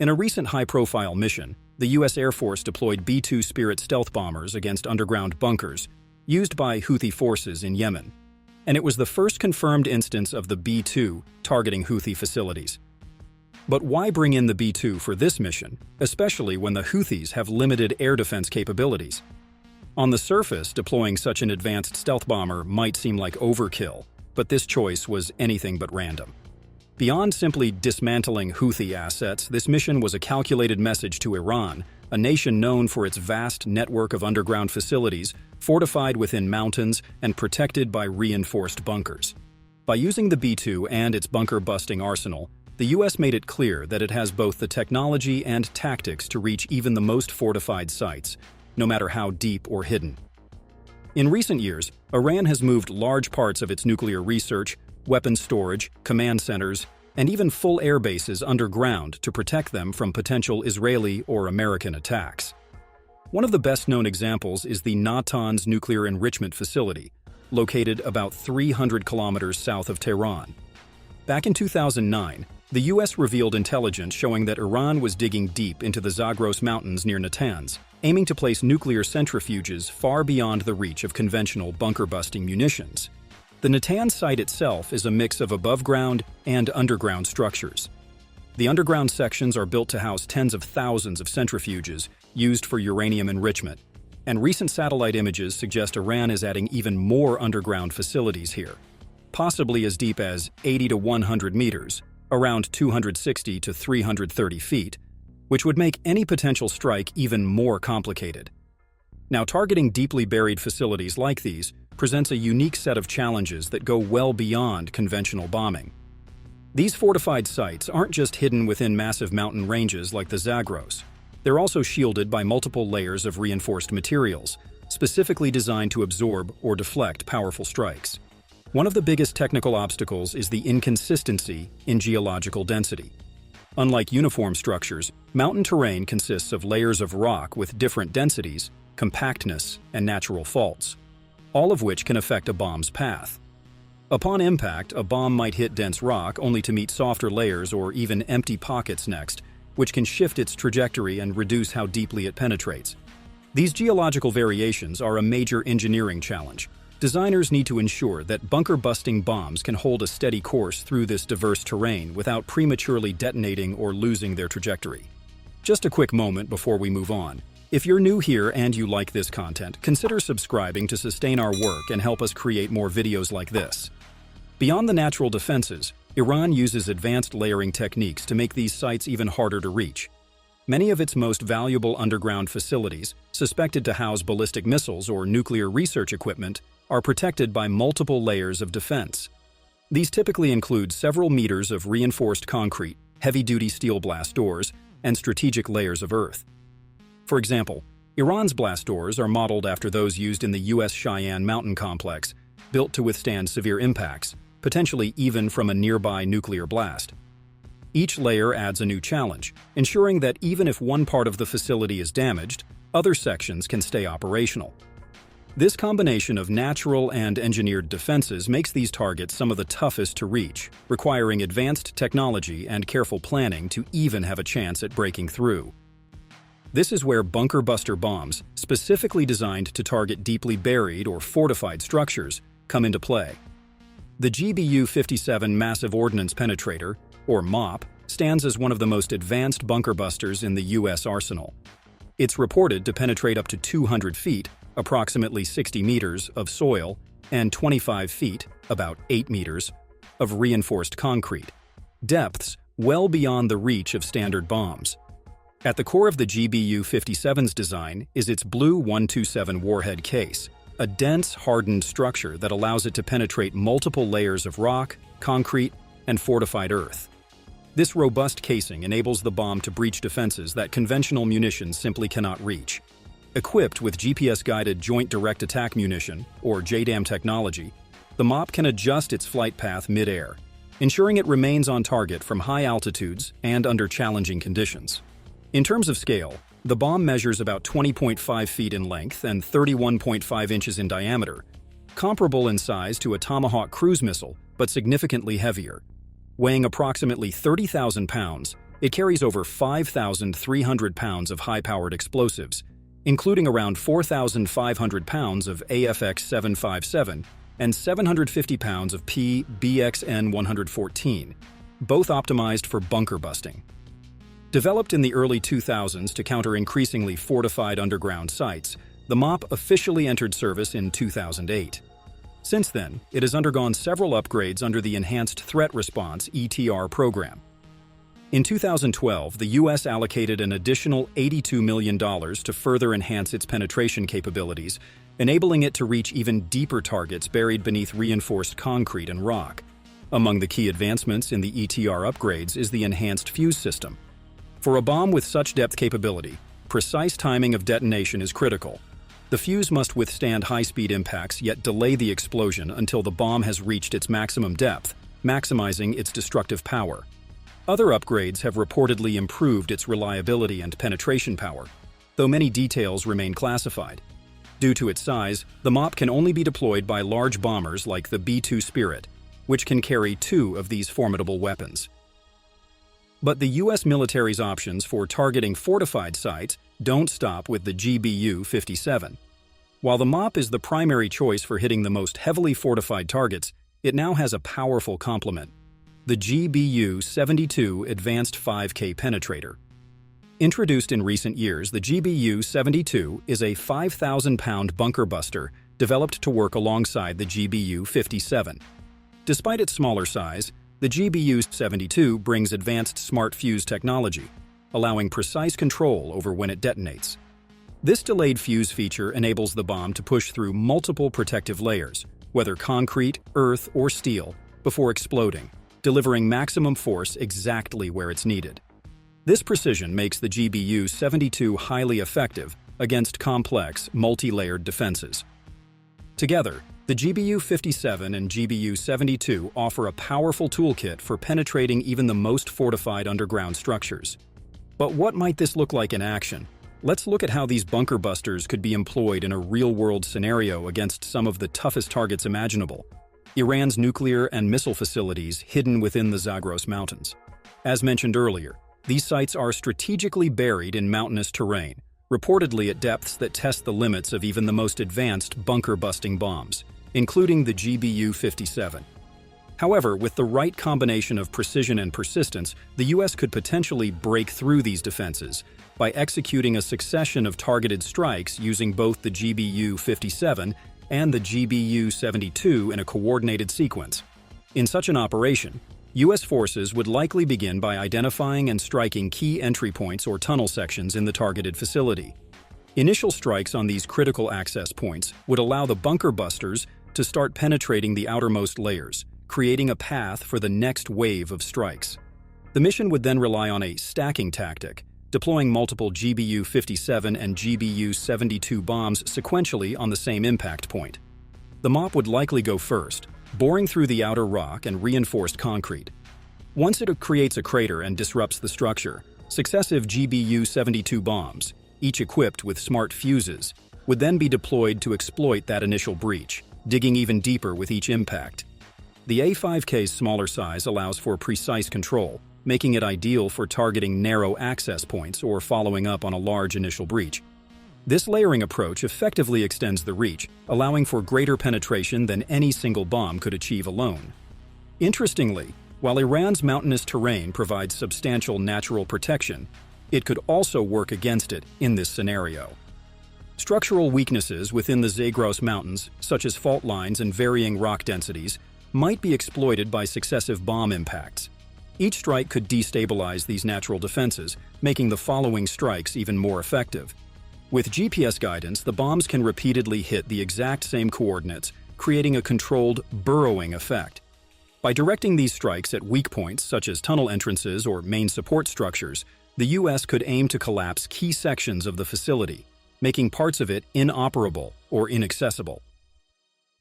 In a recent high-profile mission, the U.S. Air Force deployed B-2 Spirit stealth bombers against underground bunkers used by Houthi forces in Yemen, and it was the first confirmed instance of the B-2 targeting Houthi facilities. But why bring in the B-2 for this mission, especially when the Houthis have limited air defense capabilities? On the surface, deploying such an advanced stealth bomber might seem like overkill, but this choice was anything but random. Beyond simply dismantling Houthi assets, this mission was a calculated message to Iran, a nation known for its vast network of underground facilities, fortified within mountains and protected by reinforced bunkers. By using the B-2 and its bunker-busting arsenal, the U.S. made it clear that it has both the technology and tactics to reach even the most fortified sites, no matter how deep or hidden. In recent years, Iran has moved large parts of its nuclear research, weapons storage, command centers, and even full air bases underground to protect them from potential Israeli or American attacks. One of the best-known examples is the Natanz nuclear enrichment facility, located about 300 kilometers south of Tehran. Back in 2009, the U.S. revealed intelligence showing that Iran was digging deep into the Zagros Mountains near Natanz, aiming to place nuclear centrifuges far beyond the reach of conventional bunker-busting munitions. The Natanz site itself is a mix of above-ground and underground structures. The underground sections are built to house tens of thousands of centrifuges used for uranium enrichment, and recent satellite images suggest Iran is adding even more underground facilities here, possibly as deep as 80 to 100 meters, around 260 to 330 feet, which would make any potential strike even more complicated. Now, targeting deeply buried facilities like these presents a unique set of challenges that go well beyond conventional bombing. These fortified sites aren't just hidden within massive mountain ranges like the Zagros. They're also shielded by multiple layers of reinforced materials, specifically designed to absorb or deflect powerful strikes. One of the biggest technical obstacles is the inconsistency in geological density. Unlike uniform structures, mountain terrain consists of layers of rock with different densities, compactness, and natural faults, all of which can affect a bomb's path. Upon impact, a bomb might hit dense rock only to meet softer layers or even empty pockets next, which can shift its trajectory and reduce how deeply it penetrates. These geological variations are a major engineering challenge. Designers need to ensure that bunker-busting bombs can hold a steady course through this diverse terrain without prematurely detonating or losing their trajectory. Just a quick moment before we move on. If you're new here and you like this content, consider subscribing to sustain our work and help us create more videos like this. Beyond the natural defenses, Iran uses advanced layering techniques to make these sites even harder to reach. Many of its most valuable underground facilities, suspected to house ballistic missiles or nuclear research equipment, are protected by multiple layers of defense. These typically include several meters of reinforced concrete, heavy-duty steel blast doors, and strategic layers of earth. For example, Iran's blast doors are modeled after those used in the U.S. Cheyenne Mountain Complex, built to withstand severe impacts, potentially even from a nearby nuclear blast. Each layer adds a new challenge, ensuring that even if one part of the facility is damaged, other sections can stay operational. This combination of natural and engineered defenses makes these targets some of the toughest to reach, requiring advanced technology and careful planning to even have a chance at breaking through. This is where bunker-buster bombs, specifically designed to target deeply buried or fortified structures, come into play. The GBU-57 Massive Ordnance Penetrator, or MOP, stands as one of the most advanced bunker busters in the U.S. arsenal. It's reported to penetrate up to 200 feet, approximately 60 meters, of soil, and 25 feet, about 8 meters, of reinforced concrete, depths well beyond the reach of standard bombs. At the core of the GBU-57's design is its Blue 127 warhead case, a dense, hardened structure that allows it to penetrate multiple layers of rock, concrete, and fortified earth. This robust casing enables the bomb to breach defenses that conventional munitions simply cannot reach. Equipped with GPS-guided Joint Direct Attack Munition, or JDAM technology, the MOP can adjust its flight path mid-air, ensuring it remains on target from high altitudes and under challenging conditions. In terms of scale, the bomb measures about 20.5 feet in length and 31.5 inches in diameter, comparable in size to a Tomahawk cruise missile, but significantly heavier. Weighing approximately 30,000 pounds, It carries over 5,300 pounds of high-powered explosives, including around 4,500 pounds of AFX-757 and 750 pounds of PBXN-114, both optimized for bunker busting. Developed in the early 2000s to counter increasingly fortified underground sites, the MOP officially entered service in 2008. Since then, it has undergone several upgrades under the Enhanced Threat Response (ETR) program. In 2012, the U.S. allocated an additional $82 million to further enhance its penetration capabilities, enabling it to reach even deeper targets buried beneath reinforced concrete and rock. Among the key advancements in the ETR upgrades is the enhanced fuse system. For a bomb with such depth capability, precise timing of detonation is critical. The fuse must withstand high-speed impacts yet delay the explosion until the bomb has reached its maximum depth, maximizing its destructive power. Other upgrades have reportedly improved its reliability and penetration power, though many details remain classified. Due to its size, the MOP can only be deployed by large bombers like the B-2 Spirit, which can carry 2 of these formidable weapons. But the U.S. military's options for targeting fortified sites don't stop with the GBU-57. While the MOP is the primary choice for hitting the most heavily fortified targets, it now has a powerful complement: the GBU-72 Advanced 5K Penetrator. Introduced in recent years, the GBU-72 is a 5,000-pound bunker buster developed to work alongside the GBU-57. Despite its smaller size, the GBU-72 brings advanced smart fuse technology, allowing precise control over when it detonates. This delayed fuse feature enables the bomb to push through multiple protective layers, whether concrete, earth, or steel, before exploding, delivering maximum force exactly where it's needed. This precision makes the GBU-72 highly effective against complex, multi-layered defenses. Together, the GBU-57 and GBU-72 offer a powerful toolkit for penetrating even the most fortified underground structures. But what might this look like in action? Let's look at how these bunker busters could be employed in a real-world scenario against some of the toughest targets imaginable: Iran's nuclear and missile facilities hidden within the Zagros Mountains. As mentioned earlier, these sites are strategically buried in mountainous terrain, reportedly at depths that test the limits of even the most advanced bunker-busting bombs, including the GBU-57. However, with the right combination of precision and persistence, the U.S. could potentially break through these defenses by executing a succession of targeted strikes using both the GBU-57 and the GBU-72 in a coordinated sequence. In such an operation, U.S. forces would likely begin by identifying and striking key entry points or tunnel sections in the targeted facility. Initial strikes on these critical access points would allow the bunker busters to start penetrating the outermost layers, creating a path for the next wave of strikes. The mission would then rely on a stacking tactic, deploying multiple GBU-57 and GBU-72 bombs sequentially on the same impact point. The MOP would likely go first, boring through the outer rock and reinforced concrete. Once it creates a crater and disrupts the structure, successive GBU-72 bombs, each equipped with smart fuses, would then be deployed to exploit that initial breach, digging even deeper with each impact. The A5K's smaller size allows for precise control, making it ideal for targeting narrow access points or following up on a large initial breach. This layering approach effectively extends the reach, allowing for greater penetration than any single bomb could achieve alone. Interestingly, while Iran's mountainous terrain provides substantial natural protection, it could also work against it in this scenario. Structural weaknesses within the Zagros Mountains, such as fault lines and varying rock densities, might be exploited by successive bomb impacts. Each strike could destabilize these natural defenses, making the following strikes even more effective. With GPS guidance, the bombs can repeatedly hit the exact same coordinates, creating a controlled, burrowing effect. By directing these strikes at weak points, such as tunnel entrances or main support structures, the U.S. could aim to collapse key sections of the facility, making parts of it inoperable or inaccessible.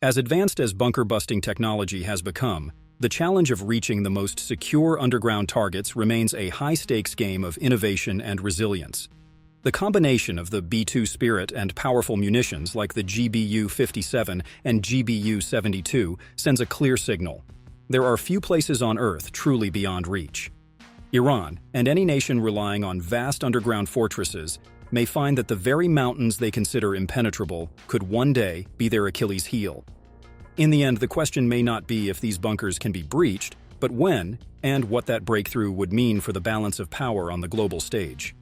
As advanced as bunker-busting technology has become, the challenge of reaching the most secure underground targets remains a high-stakes game of innovation and resilience. The combination of the B-2 Spirit and powerful munitions like the GBU-57 and GBU-72 sends a clear signal: there are few places on Earth truly beyond reach. Iran, and any nation relying on vast underground fortresses, may find that the very mountains they consider impenetrable could one day be their Achilles heel. In the end, the question may not be if these bunkers can be breached, but when, and what that breakthrough would mean for the balance of power on the global stage.